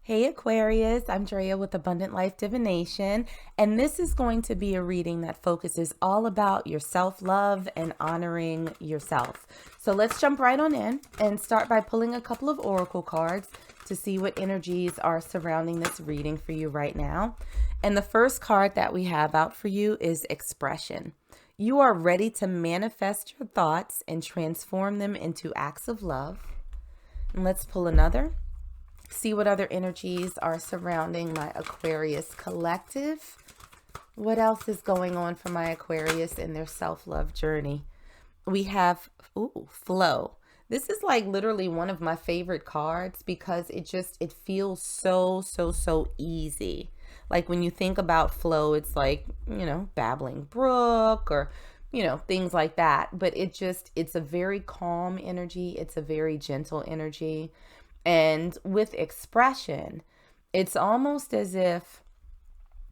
Hey Aquarius, I'm Drea with Abundant Life Divination, and this is going to be a reading that focuses all about your self-love and honoring yourself. So let's jump right on in and start by pulling a couple of oracle cards to see what energies are surrounding this reading for you right now. And the first card that we have out for you is expression. You are ready to manifest your thoughts and transform them into acts of love. And let's pull another. See what other energies are surrounding my Aquarius collective. What else is going on for my Aquarius in their self-love journey? We have, flow. This is like literally one of my favorite cards because it feels so easy. Like when you think about flow, it's like, babbling brook or, things like that. But it's a very calm energy. It's a very gentle energy. And with expression, it's almost as if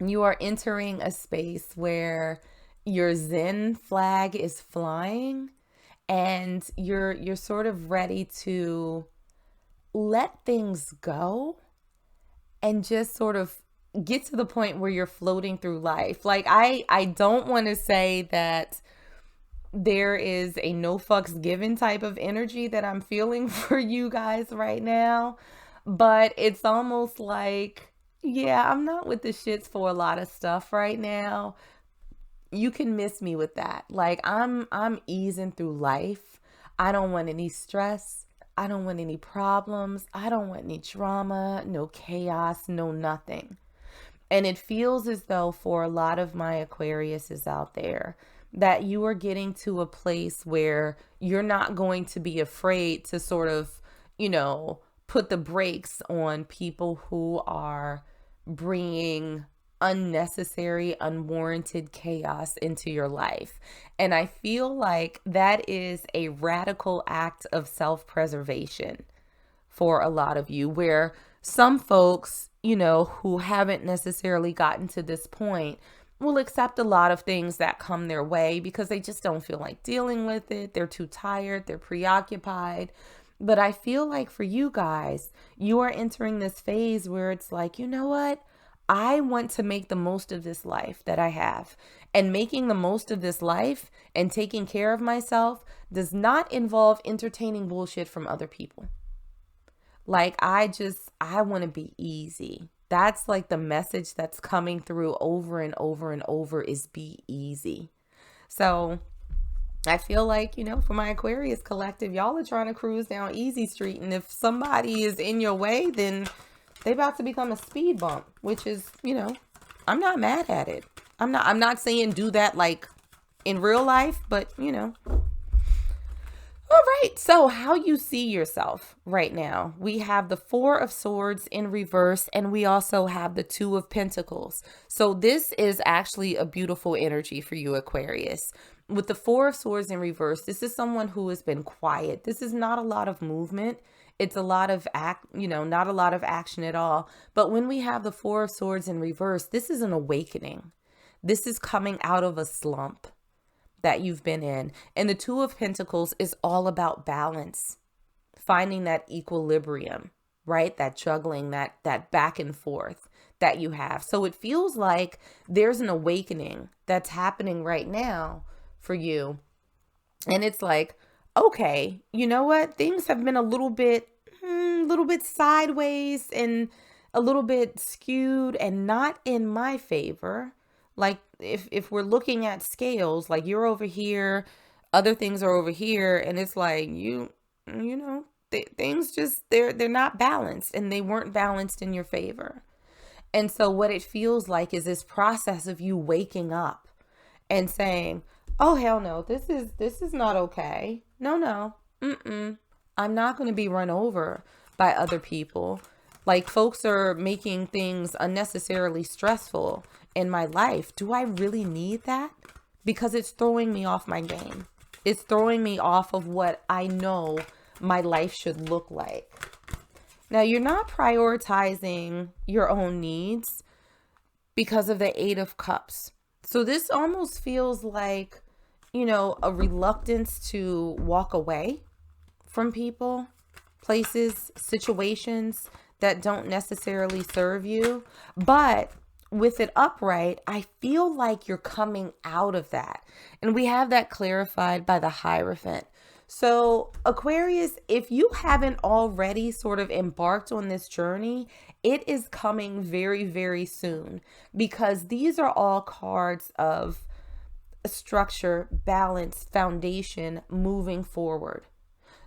you are entering a space where your Zen flag is flying and you're sort of ready to let things go and just sort of get to the point where you're floating through life. Like I don't want to say that there is a no fucks given type of energy that I'm feeling for you guys right now. But it's almost like, yeah, I'm not with the shits for a lot of stuff right now. You can miss me with that. Like I'm easing through life. I don't want any stress. I don't want any problems. I don't want any drama, no chaos, no nothing. And it feels as though for a lot of my Aquariuses out there, that you are getting to a place where you're not going to be afraid to sort of, put the brakes on people who are bringing unnecessary, unwarranted chaos into your life. And I feel like that is a radical act of self-preservation for a lot of you, where some folks, who haven't necessarily gotten to this point will accept a lot of things that come their way because they just don't feel like dealing with it. They're too tired. They're preoccupied. But I feel like for you guys, you are entering this phase where it's like, you know what? I want to make the most of this life that I have. And making the most of this life and taking care of myself does not involve entertaining bullshit from other people. Like I want to be easy. That's like the message that's coming through over and over and over is be easy. So I feel like, for my Aquarius collective, y'all are trying to cruise down easy street. And if somebody is in your way, then they about to become a speed bump, which is, I'm not mad at it. I'm not saying do that like in real life, but All right, so how you see yourself right now. We have the Four of Swords in reverse, and we also have the Two of Pentacles. So this is actually a beautiful energy for you, Aquarius. With the Four of Swords in reverse, this is someone who has been quiet. This is not a lot of movement. It's a lot of not a lot of action at all. But when we have the Four of Swords in reverse, this is an awakening. This is coming out of a slump that you've been in. And the Two of Pentacles is all about balance, finding that equilibrium, right? That juggling, that back and forth that you have. So it feels like there's an awakening that's happening right now for you. And it's like, okay, you know what? Things have been a little bit sideways and a little bit skewed and not in my favor. Like if we're looking at scales, like you're over here, other things are over here, and it's like things just they're not balanced, and they weren't balanced in your favor. And so what it feels like is this process of you waking up and saying, "Oh hell no, this is not okay. No. I'm not going to be run over by other people. Like folks are making things unnecessarily stressful in my life. Do I really need that? Because it's throwing me off my game. It's throwing me off of what I know my life should look like." Now, you're not prioritizing your own needs because of the Eight of Cups. So this almost feels like, a reluctance to walk away from people, places, situations that don't necessarily serve you. But with it upright, I feel like you're coming out of that. And we have that clarified by the Hierophant. So, Aquarius, if you haven't already sort of embarked on this journey, it is coming very, very soon, because these are all cards of structure, balance, foundation, moving forward.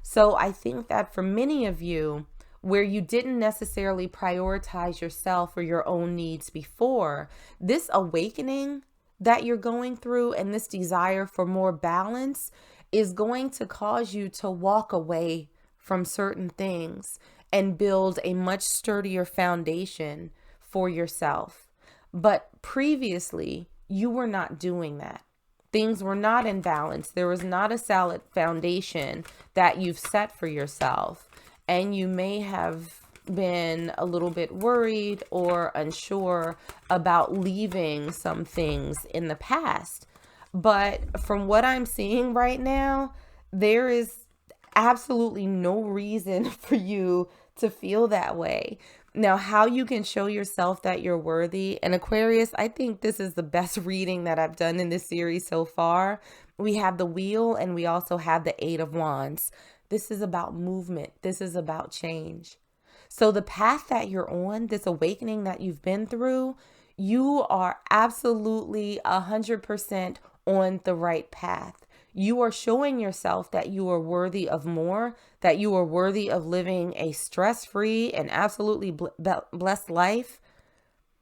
So I think that for many of you, where you didn't necessarily prioritize yourself or your own needs before, this awakening that you're going through and this desire for more balance is going to cause you to walk away from certain things and build a much sturdier foundation for yourself. But previously, you were not doing that. Things were not in balance. There was not a solid foundation that you've set for yourself. And you may have been a little bit worried or unsure about leaving some things in the past. But from what I'm seeing right now, there is absolutely no reason for you to feel that way. Now, how you can show yourself that you're worthy. And Aquarius, I think this is the best reading that I've done in this series so far. We have the Wheel and we also have the Eight of Wands. This is about movement. This is about change. So the path that you're on, this awakening that you've been through, you are absolutely 100% on the right path. You are showing yourself that you are worthy of more, that you are worthy of living a stress-free and absolutely blessed life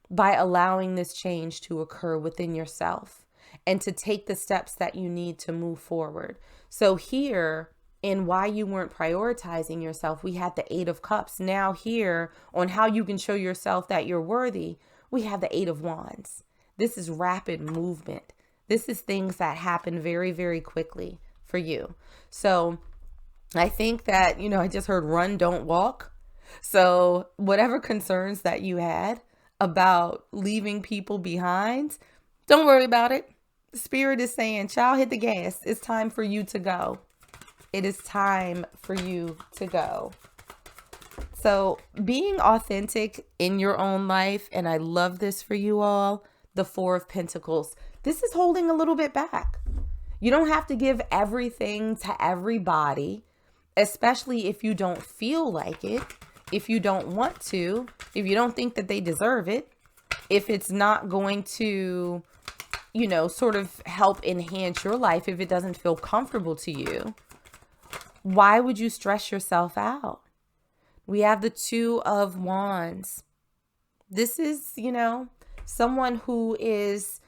by allowing this change to occur within yourself and to take the steps that you need to move forward. So here, in why you weren't prioritizing yourself, we had the Eight of Cups. Now here, on how you can show yourself that you're worthy, we have the Eight of Wands. This is rapid movement. This is things that happen very, very quickly for you. So I think that, I just heard run, don't walk. So whatever concerns that you had about leaving people behind, don't worry about it. Spirit is saying, child, hit the gas. It's time for you to go. It is time for you to go. So being authentic in your own life, and I love this for you all, the Four of Pentacles. This is holding a little bit back. You don't have to give everything to everybody, especially if you don't feel like it, if you don't want to, if you don't think that they deserve it, if it's not going to, sort of help enhance your life, if it doesn't feel comfortable to you. Why would you stress yourself out? We have the Two of Wands. This is, someone who is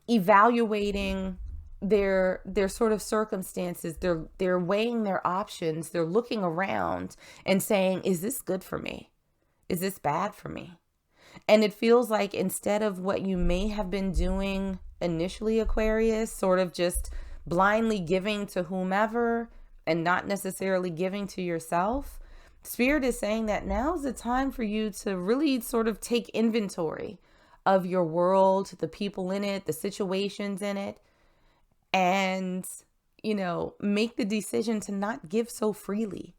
evaluating their sort of circumstances. They're weighing their options. They're looking around and saying, is this good for me? Is this bad for me? And it feels like instead of what you may have been doing initially, Aquarius, sort of just blindly giving to whomever and not necessarily giving to yourself, Spirit is saying that now's the time for you to really sort of take inventory of your world, the people in it, the situations in it, and, make the decision to not give so freely,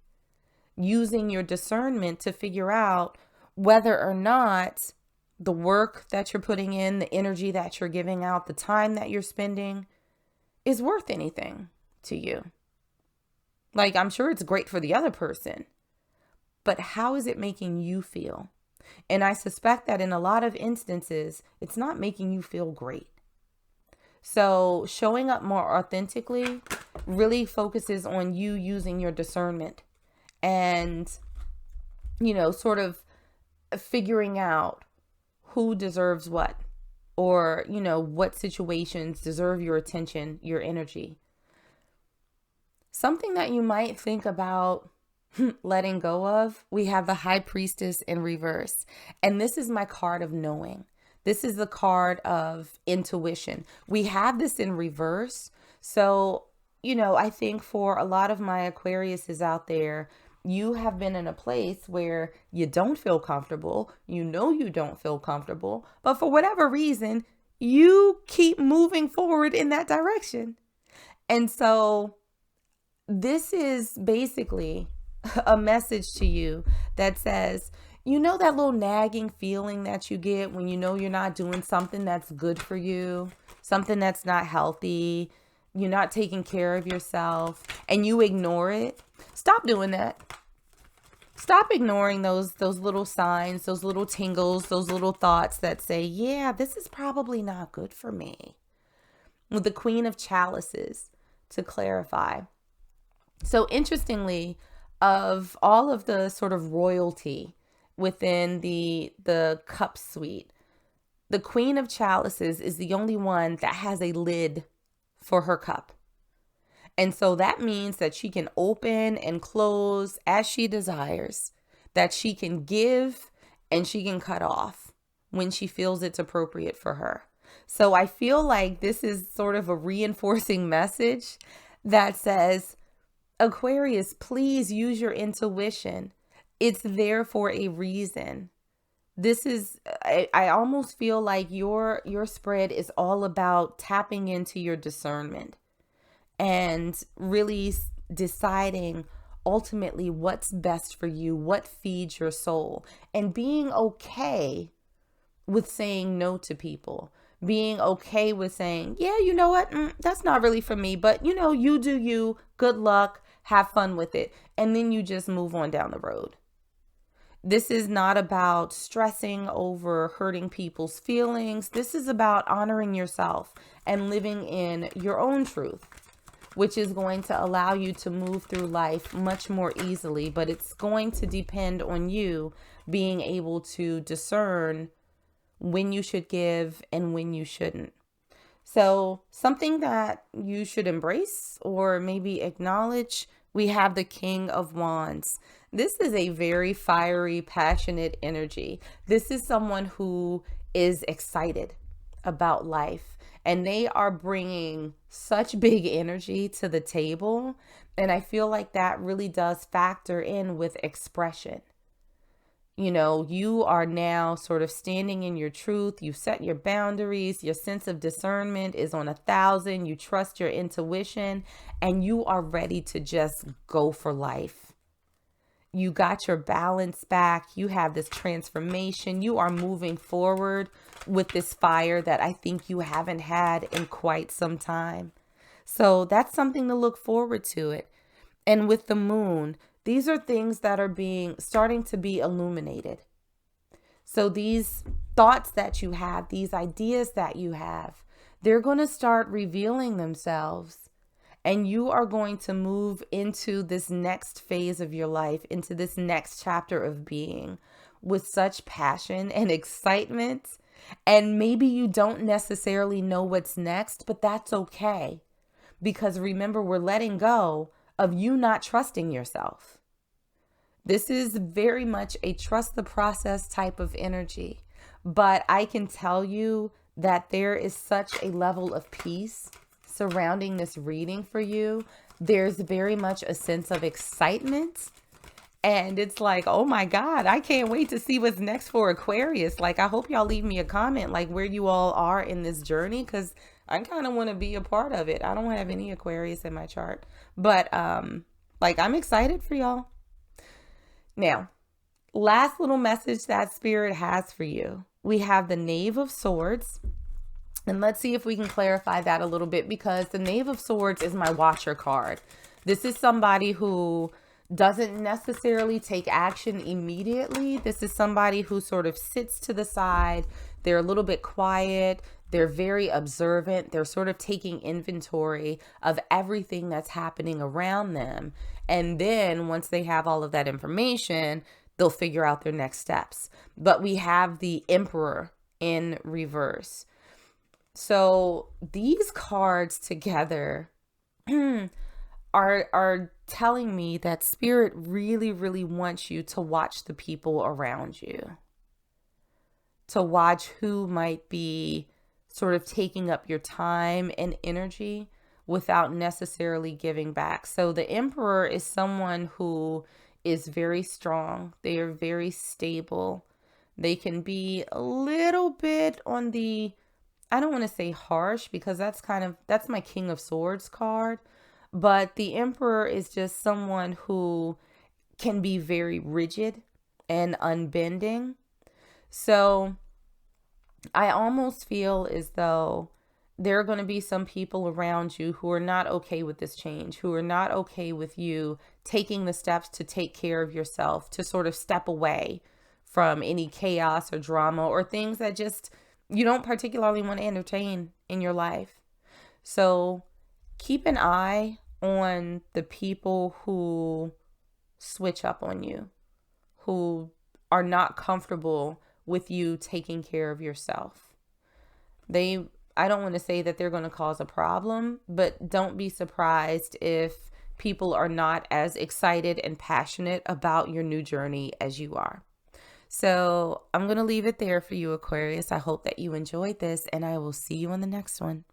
using your discernment to figure out whether or not the work that you're putting in, the energy that you're giving out, the time that you're spending is worth anything to you. Like, I'm sure it's great for the other person, but how is it making you feel? And I suspect that in a lot of instances, it's not making you feel great. So showing up more authentically really focuses on you using your discernment and, sort of figuring out who deserves what, or, what situations deserve your attention, your energy. Something that you might think about letting go of, we have the High Priestess in reverse. And this is my card of knowing. This is the card of intuition. We have this in reverse. So, I think for a lot of my Aquariuses out there, you have been in a place where you don't feel comfortable. You don't feel comfortable, but for whatever reason, you keep moving forward in that direction. And so this is basically a message to you that says You know that little nagging feeling that you get when you know you're not doing something that's good for you, something that's not healthy, you're not taking care of yourself, and you ignore it? Stop doing that. Stop ignoring those little signs, those little tingles, those little thoughts that say, yeah, this is probably not good for me. With the Queen of Chalices, to clarify. So interestingly, of all of the sort of royalty within the cup suite, the Queen of Chalices is the only one that has a lid for her cup. And so that means that she can open and close as she desires, that she can give and she can cut off when she feels it's appropriate for her. So I feel like this is sort of a reinforcing message that says, Aquarius, please use your intuition. It's there for a reason. This is, I almost feel like your spread is all about tapping into your discernment and really deciding ultimately what's best for you, what feeds your soul, and being okay with saying no to people, being okay with saying, yeah, you know what, that's not really for me, but you do you, good luck, have fun with it, and then you just move on down the road. This is not about stressing over hurting people's feelings. This is about honoring yourself and living in your own truth, which is going to allow you to move through life much more easily. But it's going to depend on you being able to discern when you should give and when you shouldn't. So something that you should embrace or maybe acknowledge, we have the King of Wands. This is a very fiery, passionate energy. This is someone who is excited about life, and they are bringing such big energy to the table. And I feel like that really does factor in with expression. You are now sort of standing in your truth. You've set your boundaries. Your sense of discernment is on 1,000. You trust your intuition, and you are ready to just go for life. You got your balance back. You have this transformation. You are moving forward with this fire that I think you haven't had in quite some time. So that's something to look forward to it. And with the moon, these are things that are starting to be illuminated. So these thoughts that you have, these ideas that you have, they're going to start revealing themselves. And you are going to move into this next phase of your life, into this next chapter of being with such passion and excitement. And maybe you don't necessarily know what's next, but that's okay. Because remember, we're letting go of you not trusting yourself. This is very much a trust the process type of energy. But I can tell you that there is such a level of peace surrounding this reading for you. There's very much a sense of excitement. And it's like, oh my God, I can't wait to see what's next for Aquarius. Like, I hope y'all leave me a comment, like where you all are in this journey, because I kind of want to be a part of it. I don't have any Aquarius in my chart, but I'm excited for y'all. Now, last little message that Spirit has for you. We have the Knave of Swords. And let's see if we can clarify that a little bit, because the Knave of Swords is my watcher card. This is somebody who doesn't necessarily take action immediately. This is somebody who sort of sits to the side. They're a little bit quiet. They're very observant. They're sort of taking inventory of everything that's happening around them. And then once they have all of that information, they'll figure out their next steps. But we have the Emperor in reverse. So these cards together are telling me that Spirit really, really wants you to watch the people around you, to watch who might be sort of taking up your time and energy without necessarily giving back. So the Emperor is someone who is very strong. They are very stable. They can be a little bit on the, I don't want to say harsh, because that's my King of Swords card. But the Emperor is just someone who can be very rigid and unbending. So I almost feel as though there are going to be some people around you who are not okay with this change, who are not okay with you taking the steps to take care of yourself, to sort of step away from any chaos or drama or things that just you don't particularly want to entertain in your life. So keep an eye on the people who switch up on you, who are not comfortable with you taking care of yourself. I don't want to say that they're going to cause a problem, but don't be surprised if people are not as excited and passionate about your new journey as you are. So I'm going to leave it there for you, Aquarius. I hope that you enjoyed this, and I will see you on the next one.